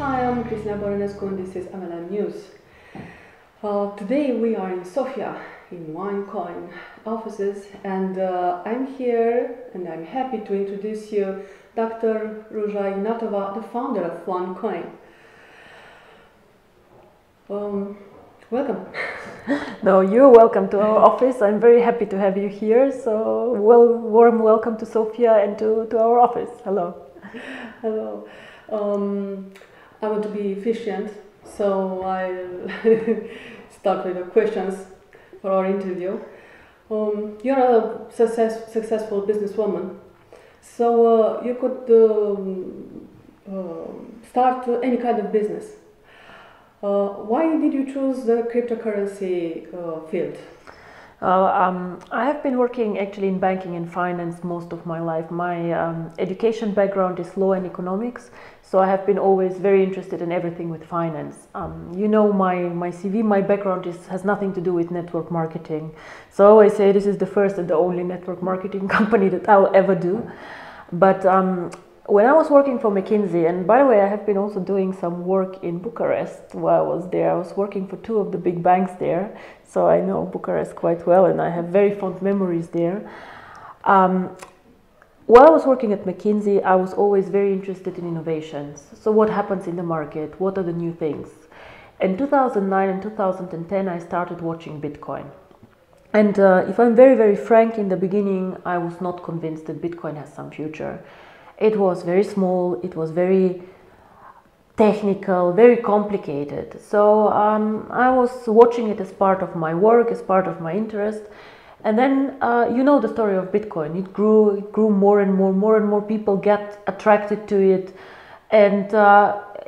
Hi, I'm Cristina Boronescu and this is MLM News. Today we are in Sofia, in OneCoin offices, and I'm here and I'm happy to introduce you Dr. Ruja Ignatova, the founder of OneCoin. Welcome. No, you're welcome to our office. I'm very happy to have you here. So, warm welcome to Sofia and to our office. Hello. Hello. I want to be efficient, so I'll start with the questions for our interview. You're a successful businesswoman, so you could start any kind of business. Why did you choose the cryptocurrency field? I have been working actually in banking and finance most of my life. My education background is law and economics, so I have been always very interested in everything with finance. You know, my CV, my background has nothing to do with network marketing. So I always say this is the first and the only network marketing company that I'll ever do. But when I was working for McKinsey, and by the way, I have been also doing some work in Bucharest while I was there. I was working for two of the big banks there, so I know Bucharest quite well, and I have very fond memories there. While I was working at McKinsey, I was always very interested in innovations. So what happens in the market? What are the new things? In 2009 and 2010, I started watching Bitcoin. And if I'm very, very frank, in the beginning, I was not convinced that Bitcoin has some future. It was very small, it was very technical, very complicated. So I was watching it as part of my work, as part of my interest. And then you know the story of Bitcoin. It grew more and more people get attracted to it. And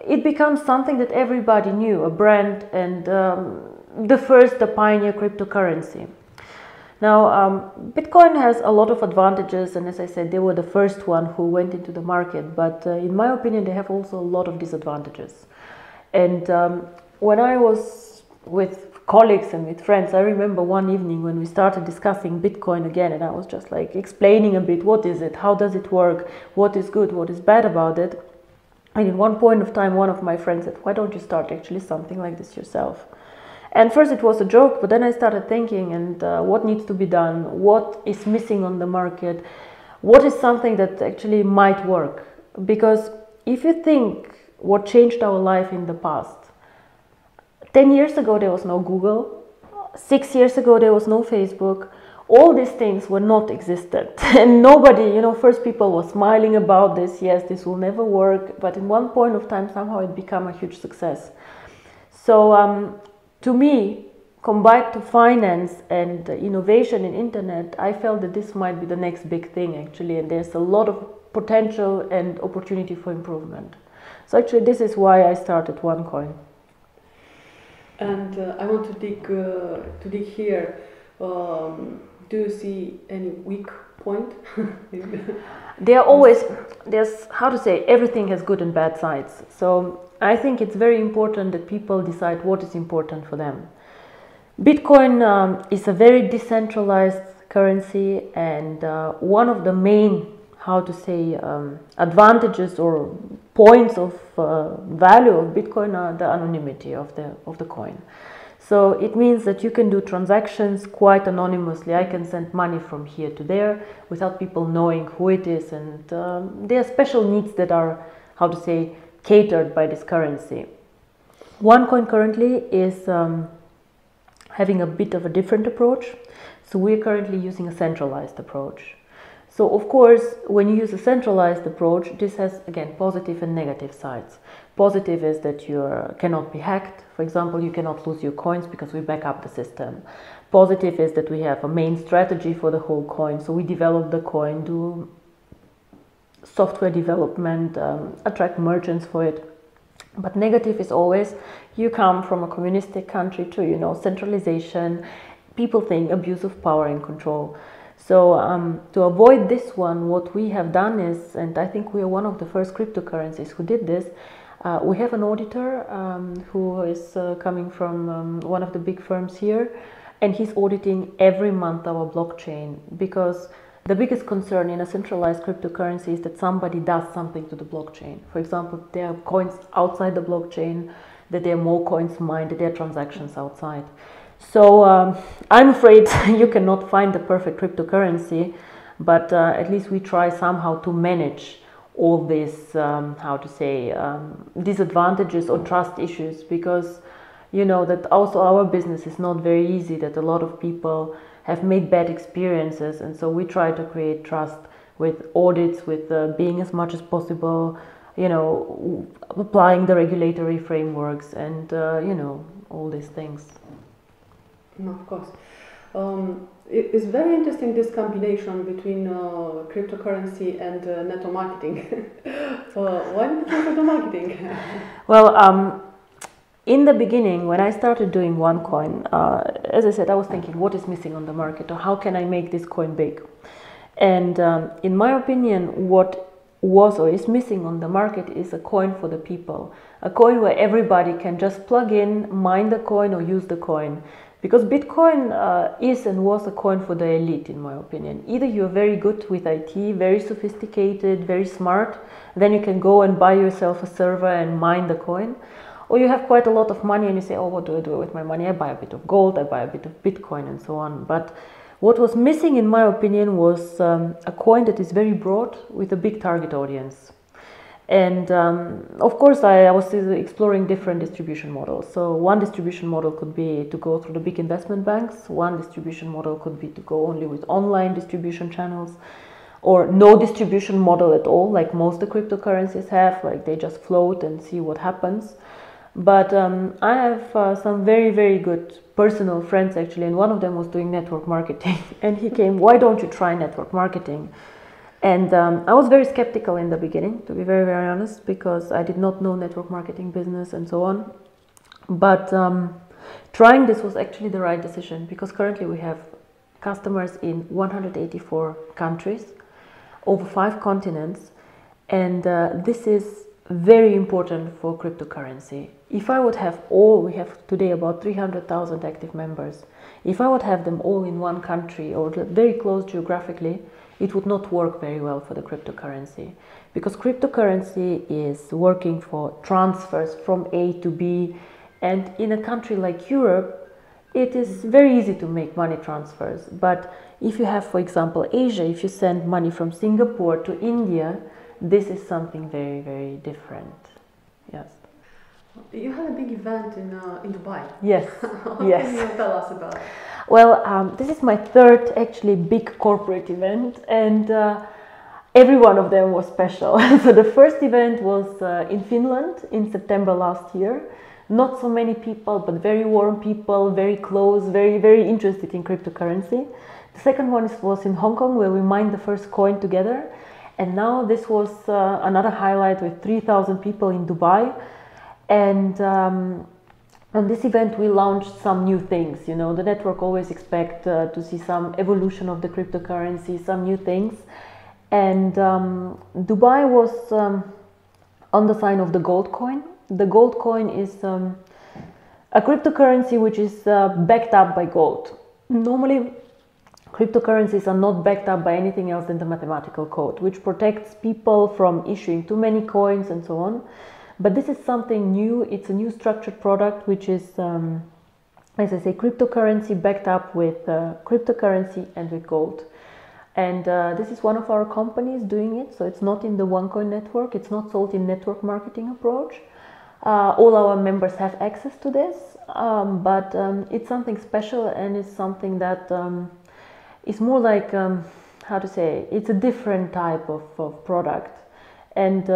it becomes something that everybody knew, a brand, and the pioneer cryptocurrency. Now, Bitcoin has a lot of advantages, and as I said, they were the first one who went into the market, but in my opinion, they have also a lot of disadvantages. And when I was with colleagues and with friends, I remember one evening when we started discussing Bitcoin again, and I was just like explaining a bit, what is it, how does it work, what is good, what is bad about it. And in one point of time, one of my friends said, why don't you start actually something like this yourself? And first it was a joke, but then I started thinking, and what needs to be done, what is missing on the market, what is something that actually might work. Because if you think what changed our life in the past, 10 years ago there was no Google, 6 years ago there was no Facebook, all these things were not existent. And nobody, you know, first people were smiling about this, yes, this will never work, but in one point of time somehow it became a huge success. So to me, combined to finance and innovation in internet, I felt that this might be the next big thing actually, and there's a lot of potential and opportunity for improvement. So actually this is why I started OneCoin. And I want to dig here. Do you see any weak point? There's, how to say, everything has good and bad sides. So I think it's very important that people decide what is important for them. Bitcoin is a very decentralized currency, and one of the main, how to say, advantages or points of value of Bitcoin are the anonymity of the coin. So it means that you can do transactions quite anonymously. I can send money from here to there without people knowing who it is, and there are special needs that are, how to say, catered by this currency. OneCoin currently is having a bit of a different approach. So we're currently using a centralized approach. So of course, when you use a centralized approach, this has, again, positive and negative sides. Positive is that you cannot be hacked. For example, you cannot lose your coins because we back up the system. Positive is that we have a main strategy for the whole coin. So we develop the coin, do software development, attract merchants for it. But negative is always, you come from a communistic country to, you know, centralization. People think abuse of power and control. So to avoid this one, what we have done is, and I think we are one of the first cryptocurrencies who did this, we have an auditor who is coming from one of the big firms here, and he's auditing every month our blockchain, because The biggest concern in a centralized cryptocurrency is that somebody does something to the blockchain. For example, there are coins outside the blockchain, that there are more coins mined, that there are transactions outside. So I'm afraid you cannot find the perfect cryptocurrency, but at least we try somehow to manage all these, disadvantages or trust issues, because you know that also our business is not very easy, that a lot of people have made bad experiences, and so we try to create trust with audits, with being as much as possible, you know, applying the regulatory frameworks and all these things. Of course. It's very interesting, this combination between cryptocurrency and network marketing. Why network marketing? Well, in the beginning, when I started doing OneCoin, as I said, I was thinking, what is missing on the market, or how can I make this coin big? And in my opinion, what was or is missing on the market is a coin for the people, a coin where everybody can just plug in, mine the coin or use the coin. Because Bitcoin is and was a coin for the elite, in my opinion. Either you're very good with IT, very sophisticated, very smart, then you can go and buy yourself a server and mine the coin. Or you have quite a lot of money and you say, oh, what do I do with my money? I buy a bit of gold, I buy a bit of Bitcoin and so on. But what was missing, in my opinion, was a coin that is very broad with a big target audience. And of course, I was exploring different distribution models. So one distribution model could be to go through the big investment banks. One distribution model could be to go only with online distribution channels, or no distribution model at all, like most of the cryptocurrencies have, like they just float and see what happens. But I have some very, very good personal friends actually, and one of them was doing network marketing. And he came, why don't you try network marketing? And I was very skeptical in the beginning, to be very, very honest, because I did not know network marketing business and so on. But trying this was actually the right decision, because currently we have customers in 184 countries, over 5 continents, and this is very important for cryptocurrency. If I would have all, we have today about 300,000 active members, if I would have them all in one country or very close geographically, it would not work very well for the cryptocurrency, because cryptocurrency is working for transfers from A to B, and in a country like Europe, it is very easy to make money transfers. But if you have, for example, Asia, if you send money from Singapore to India, this is something very, very different. Yes. You had a big event in Dubai. Yes. What Yes. can you tell us about it? Well, this is my third actually big corporate event, and every one of them was special. So the first event was in Finland in September last year. Not so many people, but very warm people, very close, very, very interested in cryptocurrency. The second one was in Hong Kong, where we mined the first coin together. And now this was another highlight with 3,000 people in Dubai. And on this event, we launched some new things. You know, the network always expect to see some evolution of the cryptocurrency, some new things. And Dubai was on the sign of the gold coin. The gold coin is a cryptocurrency which is backed up by gold. Normally, cryptocurrencies are not backed up by anything else than the mathematical code, which protects people from issuing too many coins and so on. But this is something new. It's a new structured product, which is, as I say, cryptocurrency backed up with cryptocurrency and with gold. And this is one of our companies doing it. So it's not in the OneCoin network. It's not sold in network marketing approach. All our members have access to this, but it's something special, and it's something that is more like, how to say, it's a different type of product. And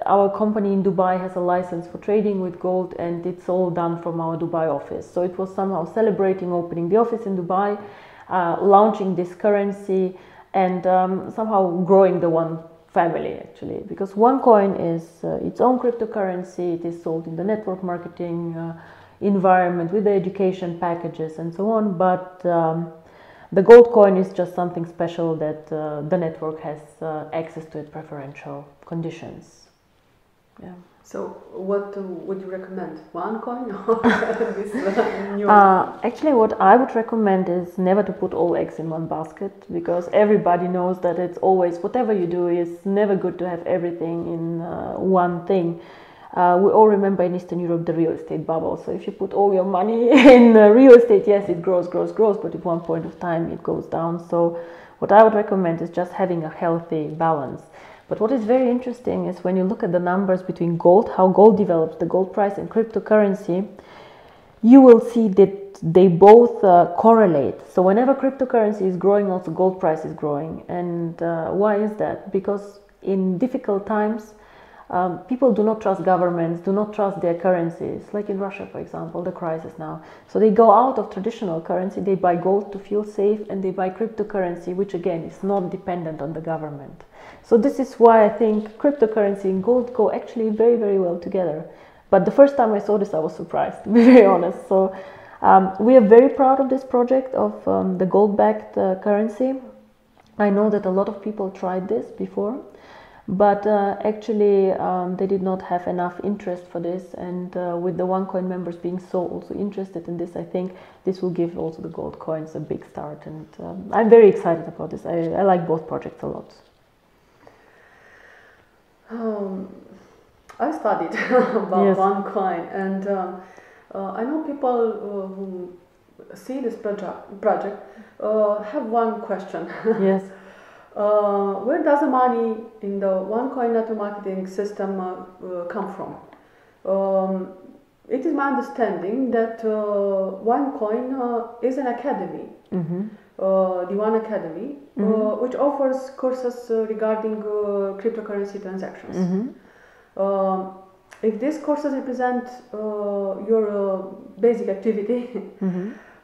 our company in Dubai has a license for trading with gold, and it's all done from our Dubai office. So it was somehow celebrating opening the office in Dubai, launching this currency, and somehow growing the One family, actually, because OneCoin is its own cryptocurrency. It is sold in the network marketing environment with the education packages and so on, but the gold coin is just something special that the network has access to at preferential conditions. Yeah. So what would you recommend? One coin or this new? Actually, what I would recommend is never to put all eggs in one basket, because everybody knows that it's always, whatever you do, is never good to have everything in one thing. We all remember in Eastern Europe the real estate bubble. So if you put all your money in real estate, yes, it grows, but at one point of time it goes down. So what I would recommend is just having a healthy balance. But what is very interesting is when you look at the numbers between gold, how gold develops, the gold price, and cryptocurrency, you will see that they both correlate. So whenever cryptocurrency is growing, also gold price is growing. And why is that? Because in difficult times, people do not trust governments, do not trust their currencies, like in Russia, for example, the crisis now. So they go out of traditional currency, they buy gold to feel safe, and they buy cryptocurrency, which again is not dependent on the government. So this is why I think cryptocurrency and gold go actually very, very well together. But the first time I saw this, I was surprised, to be very honest. So we are very proud of this project of the gold-backed currency. I know that a lot of people tried this before, but actually they did not have enough interest for this, and with the OneCoin members being so also interested in this, I think this will give also the gold coins a big start, and I'm very excited about this. I like both projects a lot. I studied about OneCoin, and I know people who see this project have one question. Yes. Where does the money in the OneCoin network marketing system come from? It is my understanding that OneCoin is an academy, the One Academy, which offers courses regarding cryptocurrency transactions. If these courses represent your basic activity,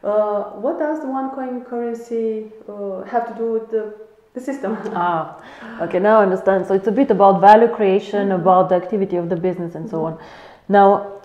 what does the OneCoin currency have to do with the system? Okay, now I understand. So it's a bit about value creation, about the activity of the business and so on. Now,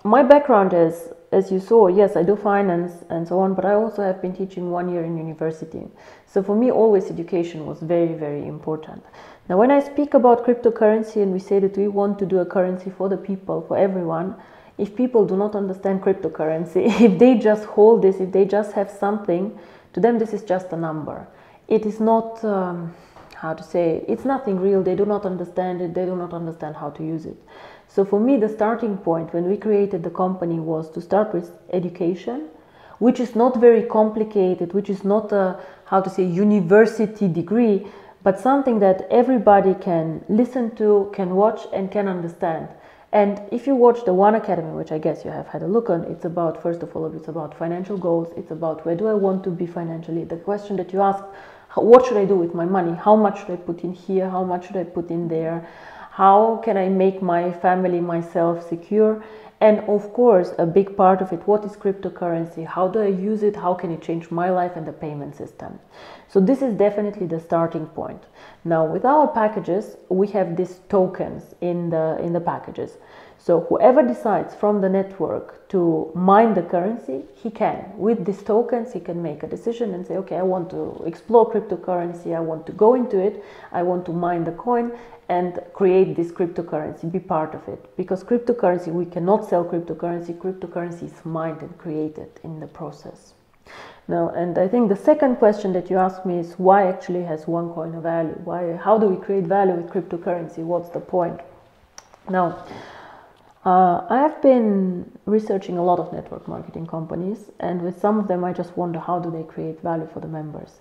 my background is, as you saw, yes, I do finance and so on, but I also have been teaching 1 year in university. So for me, always education was very, very important. Now, when I speak about cryptocurrency and we say that we want to do a currency for the people, for everyone, if people do not understand cryptocurrency, if they just hold this, if they just have something, to them this is just a number. It is not, how to say, it's nothing real. They do not understand it. They do not understand how to use it. So for me, the starting point when we created the company was to start with education, which is not very complicated, which is not a, how to say, university degree, but something that everybody can listen to, can watch, and can understand. And if you watch the One Academy, which I guess you have had a look on, it's about, first of all, it's about financial goals. It's about where do I want to be financially. The question that you ask, what should I do with my money? How much should I put in here? How much should I put in there? How can I make my family, myself secure? And of course, a big part of it, what is cryptocurrency? How do I use it? How can it change my life and the payment system? So this is definitely the starting point. Now, with our packages, we have these tokens in the packages. So whoever decides from the network to mine the currency, he can. With these tokens, he can make a decision and say, okay, I want to explore cryptocurrency, I want to go into it, I want to mine the coin and create this cryptocurrency, be part of it. Because cryptocurrency, we cannot sell cryptocurrency. Cryptocurrency is mined and created in the process. Now, and I think the second question that you asked me is why actually has OneCoin a value? How do we create value with cryptocurrency? What's the point? Now, I have been researching a lot of network marketing companies, and with some of them I just wonder how do they create value for the members.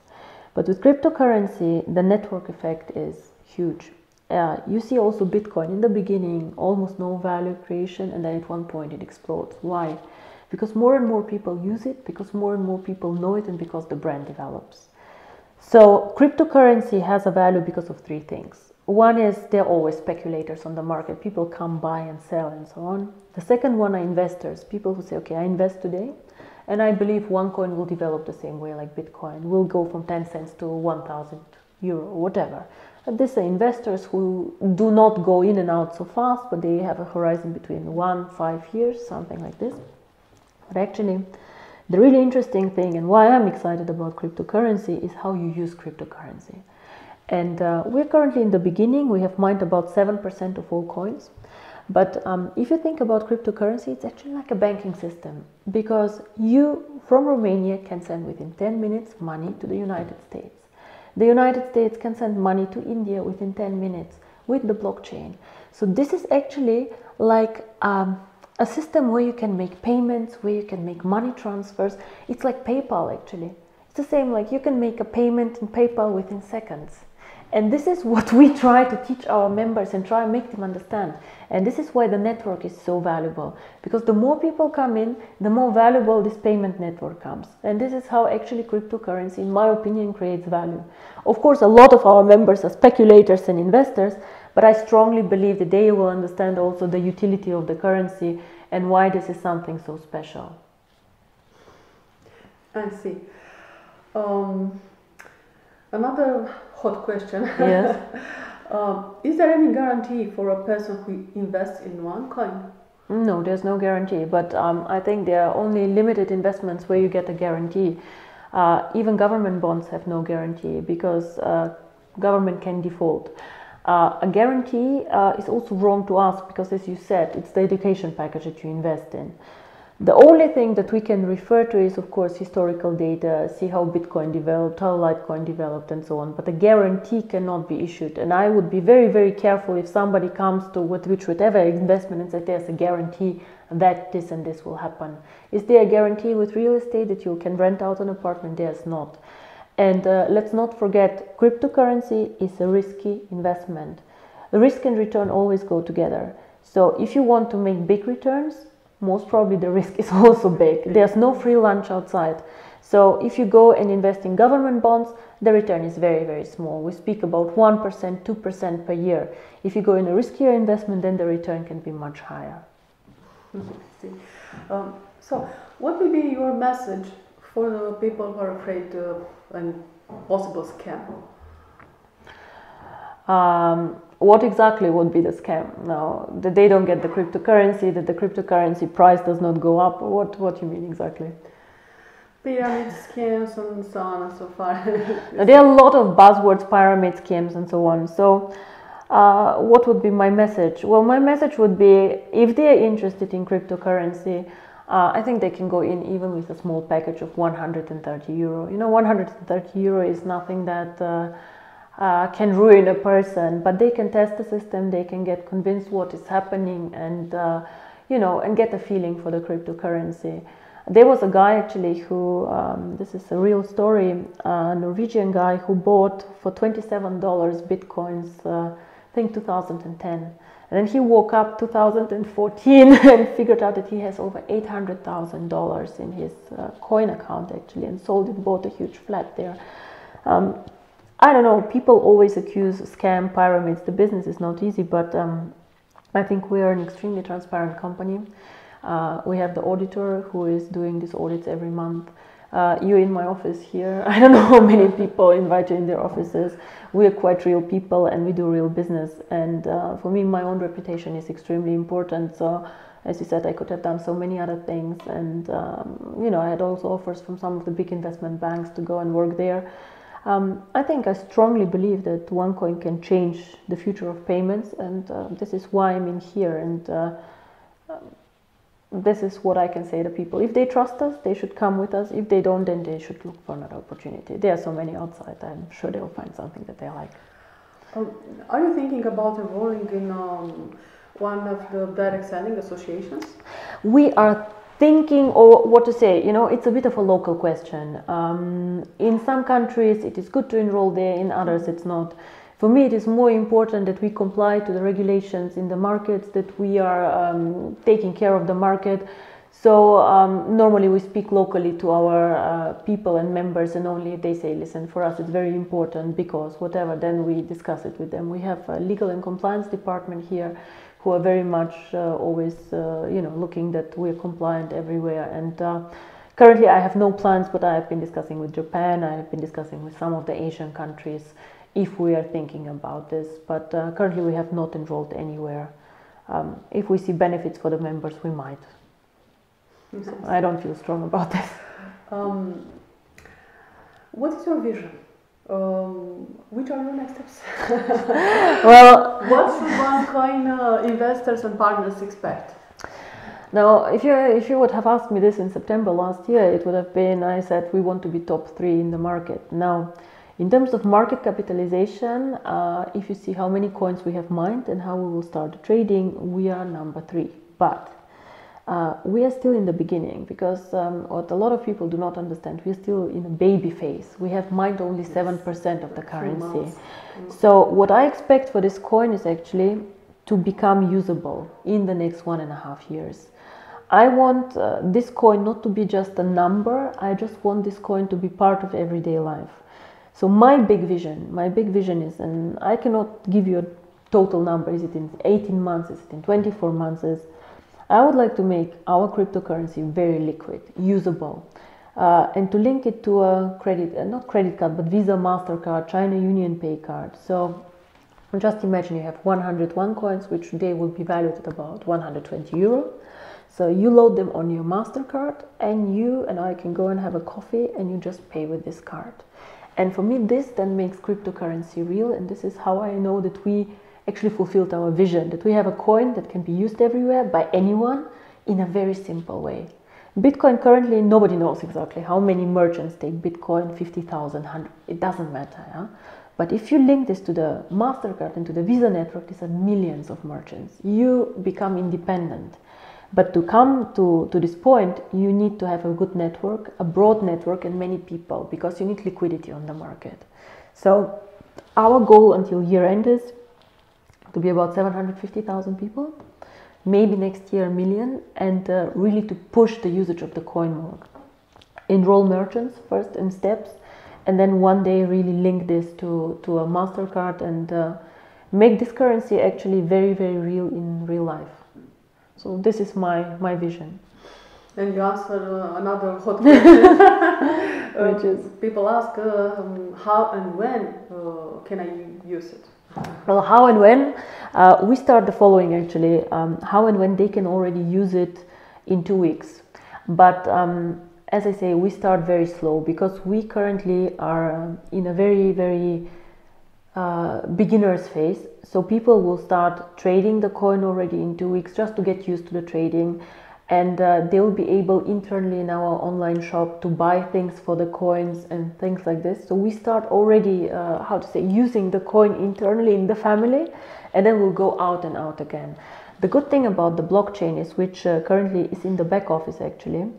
But with cryptocurrency, the network effect is huge. You see also Bitcoin in the beginning, almost no value creation, and then at one point it explodes. Why? Because more and more people use it, because more and more people know it, and because the brand develops. So cryptocurrency has a value because of three things. One is there are always speculators on the market. People come buy and sell and so on. The second one are investors. People who say, okay, I invest today and I believe OneCoin will develop the same way like Bitcoin. Will go from 10 cents to 1,000 euro or whatever. But these are investors who do not go in and out so fast, but they have a horizon between 1-5 years, something like this. But actually, the really interesting thing and why I'm excited about cryptocurrency is how you use cryptocurrency. And we're currently in the beginning. We have mined about 7% of all coins. But if you think about cryptocurrency, it's actually like a banking system, because you from Romania can send within 10 minutes money to the United States. The United States can send money to India within 10 minutes with the blockchain. So this is actually like a system where you can make payments, where you can make money transfers. It's like PayPal actually. It's the same, like you can make a payment in PayPal within seconds. And this is what we try to teach our members and try and make them understand. And this is why the network is so valuable, because the more people come in, the more valuable this payment network comes. And this is how actually cryptocurrency, in my opinion, creates value. Of course, a lot of our members are speculators and investors, but I strongly believe that they will understand also the utility of the currency and why this is something so special. I see. Another hot question. Yes. Is there any guarantee for a person who invests in one coin? No, there's no guarantee, but I think there are only limited investments where you get a guarantee. Even government bonds have no guarantee, because government can default. A guarantee is also wrong to ask, because as you said, it's the education package that you invest in. The only thing that we can refer to is, of course, historical data, see how Bitcoin developed, how Litecoin developed, and so on. But a guarantee cannot be issued. And I would be very, very careful if somebody comes to whatever investment and says there's a guarantee that this and this will happen. Is there a guarantee with real estate that you can rent out an apartment? There's not. And let's not forget, cryptocurrency is a risky investment. The risk and return always go together. So if you want to make big returns, most probably the risk is also big. There's no free lunch outside. So if you go and invest in government bonds, the return is very, very small. We speak about 1%, 2% per year. If you go in a riskier investment, then the return can be much higher. So what will be your message for the people who are afraid of a possible scam? What exactly would be the scam? Now, that they don't get the cryptocurrency, that the cryptocurrency price does not go up? What do you mean exactly? Pyramid scams and so on and so forth. There are a lot of buzzwords, pyramid scams and so on. So what would be my message? Well, my message would be, if they are interested in cryptocurrency, I think they can go in even with a small package of 130 euro. You know, 130 euro is nothing that can ruin a person, but they can test the system, they can get convinced what is happening, and you know, and get a feeling for the cryptocurrency. There was a guy actually who, this is a real story, a Norwegian guy who bought for $27 bitcoins, I think 2010. And then he woke up 2014 and figured out that he has over $800,000 in his coin account actually, and sold it, bought a huge flat there. I don't know, people always accuse scam, pyramids. The business is not easy, but I think we are an extremely transparent company. We have the auditor who is doing these audits every month. You're in my office here. I don't know how many people invite you in their offices. We are quite real people and we do real business. And for me, my own reputation is extremely important. So, as you said, I could have done so many other things. And, you know, I had also offers from some of the big investment banks to go and work there. I think I strongly believe that OneCoin can change the future of payments, and this is why I'm in here, and this is what I can say to people. If they trust us, they should come with us. If they don't, then they should look for another opportunity. There are so many outside. I'm sure they'll find something that they like. Are you thinking about enrolling in one of the direct selling associations? We are thinking, or what to say, you know, it's a bit of a local question. In some countries it is good to enroll there, in others it's not. For me, it is more important that we comply to the regulations in the markets, that we are taking care of the market. So normally we speak locally to our people and members, and only if they say, listen, for us it's very important because whatever, then we discuss it with them. We have a legal and compliance department here who are very much always, you know, looking that we're compliant everywhere. And currently I have no plans, but I have been discussing with Japan, I have been discussing with some of the Asian countries if we are thinking about this. But currently we have not enrolled anywhere. If we see benefits for the members, we might. I don't feel strong about this. What is your vision? Which are your next steps? Well, what should OneCoin investors and partners expect? now, if you would have asked me this in September last year, it would have been, I said we want to be top 3 in the market. Now, in terms of market capitalization, if you see how many coins we have mined and how we will start trading, we are number 3. But we are still in the beginning, because what a lot of people do not understand, we are still in a baby phase. We have mined only 7% of the currency. So what I expect for this coin is actually to become usable in the next 1.5 years. I want this coin not to be just a number. I just want this coin to be part of everyday life. So my big vision is, and I cannot give you a total number, is it in 18 months, is it in 24 months, I would like to make our cryptocurrency very liquid, usable, and to link it to a not credit card, but Visa, MasterCard, China Union Pay card. So just imagine you have 100 OneCoins, which today will be valued at about 120 euro. So you load them on your MasterCard, and you and I can go and have a coffee, and you just pay with this card. And for me, this then makes cryptocurrency real, and this is how I know that we actually fulfilled our vision, that we have a coin that can be used everywhere by anyone in a very simple way. Bitcoin currently, nobody knows exactly how many merchants take Bitcoin, 50,000, 100, it doesn't matter. Yeah? But if you link this to the MasterCard and to the Visa network, these are millions of merchants. You become independent. But to come to this point, you need to have a good network, a broad network, and many people, because you need liquidity on the market. So our goal until year end is to be about 750,000 people, maybe next year 1 million, and really to push the usage of the coin more. Enroll merchants first in steps, and then one day really link this to a MasterCard and make this currency actually very, very real in real life. So this is my vision. And you answer another hot question. Which is, people ask how and when can I use it? well, how and when? We start the following actually. How and when they can already use it in 2 weeks. But as I say, we start very slow, because we currently are in a very, very beginner's phase. So people will start trading the coin already in 2 weeks, just to get used to the trading. And they will be able internally in our online shop to buy things for the coins and things like this. So we start already, using the coin internally in the family, and then we'll go out and out again. The good thing about the blockchain is, which currently is in the back office actually,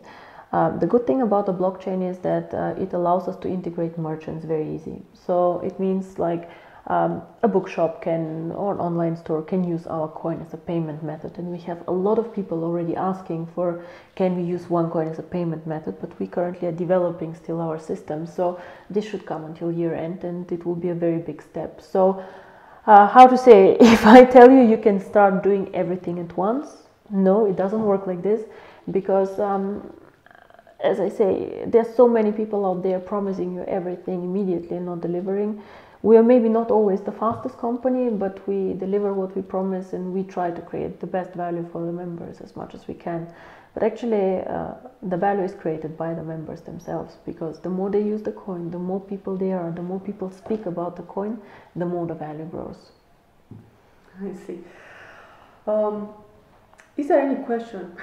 the good thing about the blockchain is that it allows us to integrate merchants very easy. So it means like a bookshop can, or an online store can use our coin as a payment method, and we have a lot of people already asking for, can we use OneCoin as a payment method, but we currently are developing still our system, so this should come until year end, and it will be a very big step. So if I tell you you can start doing everything at once, no, it doesn't work like this, because as I say, there's so many people out there promising you everything immediately and not delivering. We are maybe not always the fastest company, but we deliver what we promise, and we try to create the best value for the members as much as we can. But actually, the value is created by the members themselves, because the more they use the coin, the more people there are, the more people speak about the coin, the more the value grows. I see. Is there any question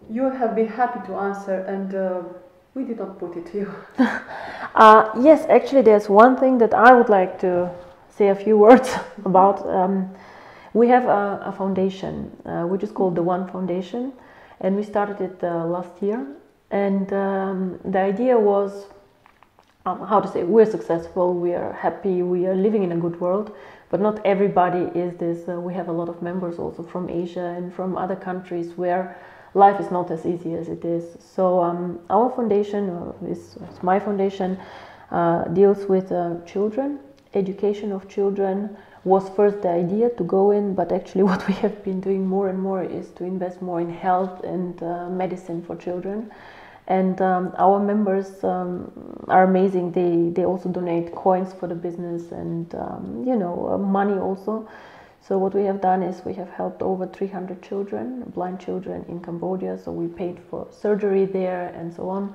you have been happy to answer and we did not put it to you? Yes, actually there's one thing that I would like to say a few words about. We have a foundation which is called the One Foundation, and we started it last year, and the idea was we're successful, we are happy, we are living in a good world, but not everybody is this. We have a lot of members also from Asia and from other countries where life is not as easy as it is. So our foundation, my foundation, deals with children. Education of children was first the idea to go in, but actually what we have been doing more and more is to invest more in health and medicine for children. And our members are amazing. They also donate coins for the business and money also. So what we have done is we have helped over 300 children, blind children in Cambodia. So we paid for surgery there and so on.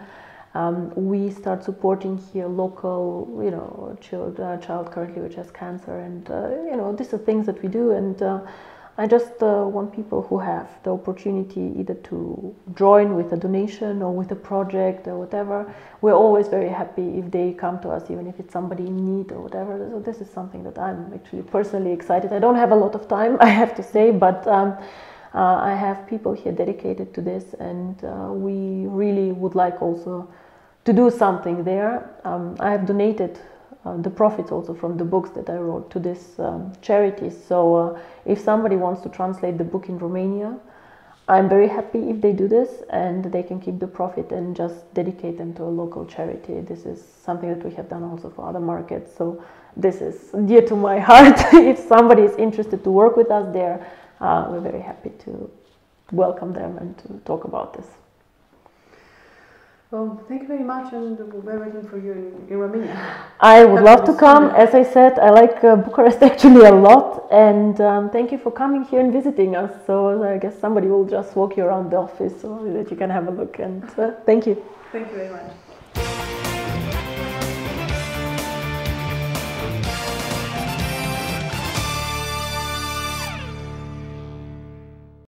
We start supporting here local, child currently which has cancer, and these are things that we do. And I just want people who have the opportunity either to join with a donation or with a project or whatever. We're always very happy if they come to us, even if it's somebody in need or whatever. So this is something that I'm actually personally excited. I don't have a lot of time, I have to say, but I have people here dedicated to this, and we really would like also to do something there. I have donated the profits also from the books that I wrote to this charity. So if somebody wants to translate the book in Romania, I'm very happy if they do this, and they can keep the profit and just dedicate them to a local charity. This is something that we have done also for other markets. So this is dear to my heart. If somebody is interested to work with us there, we're very happy to welcome them and to talk about this. Well, thank you very much, and we're waiting for you in Romania. I would love to come. As I said, I like Bucharest actually a lot, and thank you for coming here and visiting us. So I guess somebody will just walk you around the office so that you can have a look, and thank you. Thank you very much.